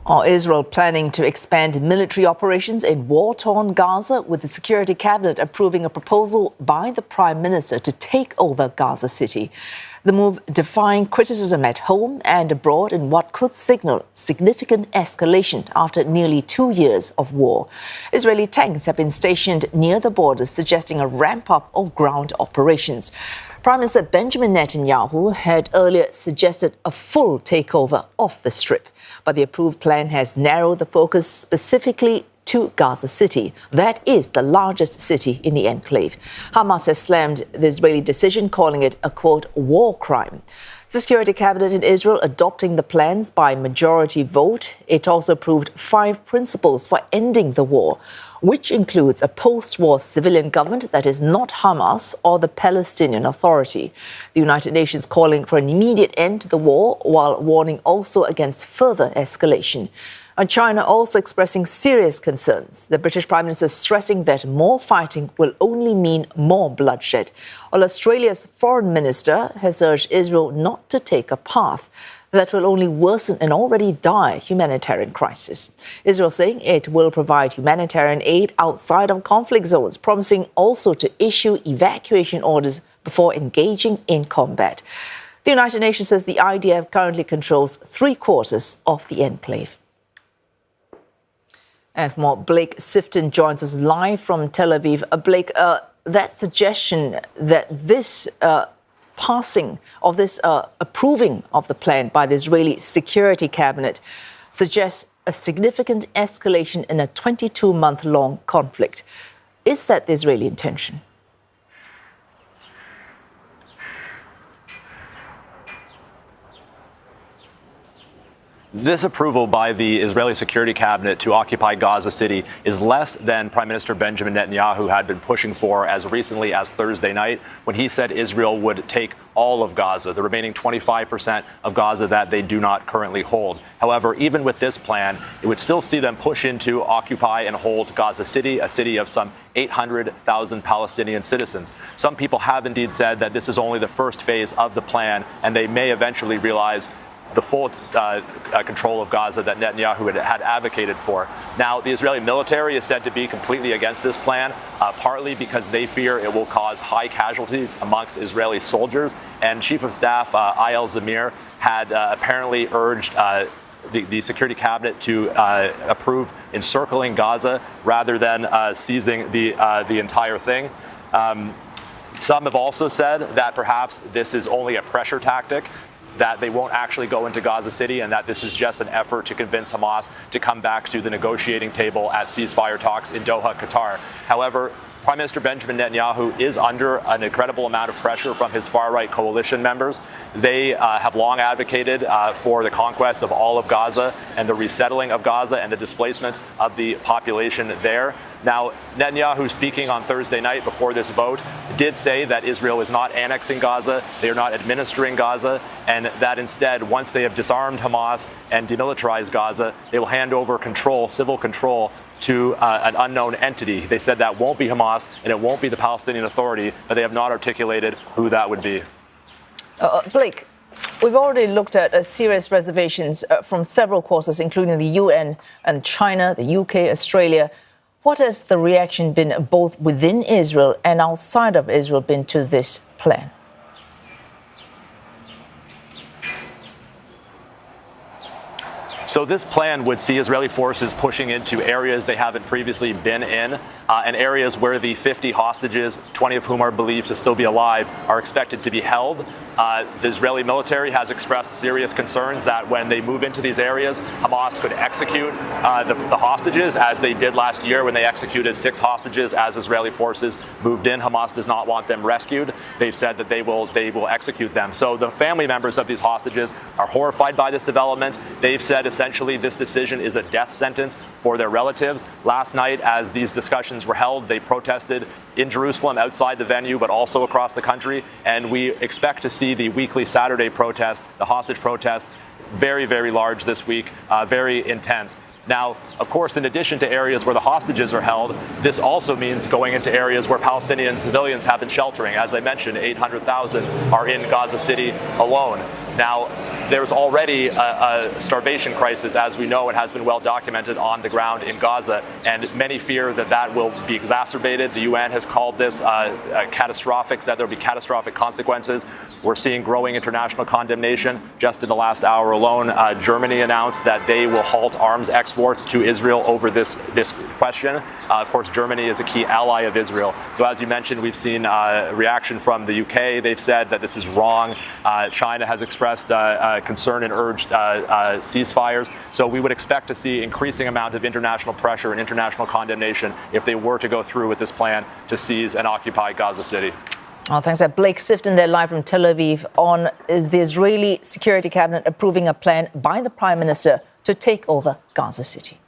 Israel planning to expand military operations in war-torn Gaza, with the Security Cabinet approving a proposal by the Prime Minister to take over Gaza City. The move defying criticism at home and abroad in what could signal significant escalation after nearly 2 years of war. Israeli tanks have been stationed near the border, suggesting a ramp-up of ground operations. Prime Minister Benjamin Netanyahu had earlier suggested a full takeover of the Strip, but the approved plan has narrowed the focus specifically to Gaza City. That is the largest city in the enclave. Hamas has slammed the Israeli decision, calling it a, quote, war crime. The Security Cabinet in Israel adopting the plans by majority vote. It also approved 5 principles for ending the war, which includes a post-war civilian government that is not Hamas or the Palestinian Authority. The United Nations calling for an immediate end to the war, while warning also against further escalation. And China also expressing serious concerns. The British Prime Minister stressing that more fighting will only mean more bloodshed, while Australia's Foreign Minister has urged Israel not to take a path that will only worsen an already dire humanitarian crisis. Israel saying it will provide humanitarian aid outside of conflict zones, promising also to issue evacuation orders before engaging in combat. The United Nations says the IDF currently controls 3/4 of the enclave. And for more, Blake Sifton joins us live from Tel Aviv. Blake, that suggestion that this passing of this approving of the plan by the Israeli Security Cabinet suggests a significant escalation in a 22-month-long conflict. Is that the Israeli intention? This approval by the Israeli Security Cabinet to occupy Gaza City is less than Prime Minister Benjamin Netanyahu had been pushing for as recently as Thursday night, when he said Israel would take all of Gaza, the remaining 25% of Gaza that they do not currently hold. However, even with this plan, it would still see them push into, occupy and hold Gaza City, a city of some 800,000 Palestinian citizens. Some people have indeed said that this is only the first phase of the plan, and they may eventually realize the full control of Gaza that Netanyahu had advocated for. Now, the Israeli military is said to be completely against this plan, partly because they fear it will cause high casualties amongst Israeli soldiers. And Chief of Staff Eyal Zamir had apparently urged the Security Cabinet to approve encircling Gaza rather than seizing the entire thing. Some have also said that perhaps this is only a pressure tactic, that they won't actually go into Gaza City, and that this is just an effort to convince Hamas to come back to the negotiating table at ceasefire talks in Doha, Qatar. However, Prime Minister Benjamin Netanyahu is under an incredible amount of pressure from his far-right coalition members. They have long advocated for the conquest of all of Gaza and the resettling of Gaza and the displacement of the population there. Now, Netanyahu, speaking on Thursday night before this vote, did say that Israel is not annexing Gaza, they are not administering Gaza, and that instead, once they have disarmed Hamas and demilitarized Gaza, they will hand over control, civil control, to an unknown entity. They said that won't be Hamas and it won't be the Palestinian Authority, but they have not articulated who that would be. Blake, we've already looked at serious reservations from several quarters, including the UN and China, the UK, Australia. What has the reaction been both within Israel and outside of Israel been to this plan? So this plan would see Israeli forces pushing into areas they haven't previously been in, and areas where the 50 hostages, 20 of whom are believed to still be alive, are expected to be held. The Israeli military has expressed serious concerns that when they move into these areas, Hamas could execute the hostages, as they did last year when they executed 6 hostages as Israeli forces moved in. Hamas does not want them rescued. They've said that they will execute them. So the family members of these hostages are horrified by this development. They've said essentially this decision is a death sentence for their relatives. Last night, as these discussions were held, they protested in Jerusalem outside the venue, but also across the country. And we expect to see the weekly Saturday protest, the hostage protest, very, very large this week, very intense. Now, of course, in addition to areas where the hostages are held, this also means going into areas where Palestinian civilians have been sheltering. As I mentioned, 800,000 are in Gaza City alone. Now, there's already a starvation crisis, as we know, and has been well documented on the ground in Gaza, and many fear that that will be exacerbated. The UN has called this catastrophic, said there will be catastrophic consequences. We're seeing growing international condemnation. Just in the last hour alone, Germany announced that they will halt arms exports to Israel over this question. Of course, Germany is a key ally of Israel. So as you mentioned, we've seen reaction from the UK. They've said that this is wrong. China has expressed concern and urged ceasefires. So we would expect to see increasing amount of international pressure and international condemnation if they were to go through with this plan to seize and occupy Gaza City. Oh, thanks. Blake Sifton there live from Tel Aviv on is the Israeli Security Cabinet approving a plan by the Prime Minister to take over Gaza City.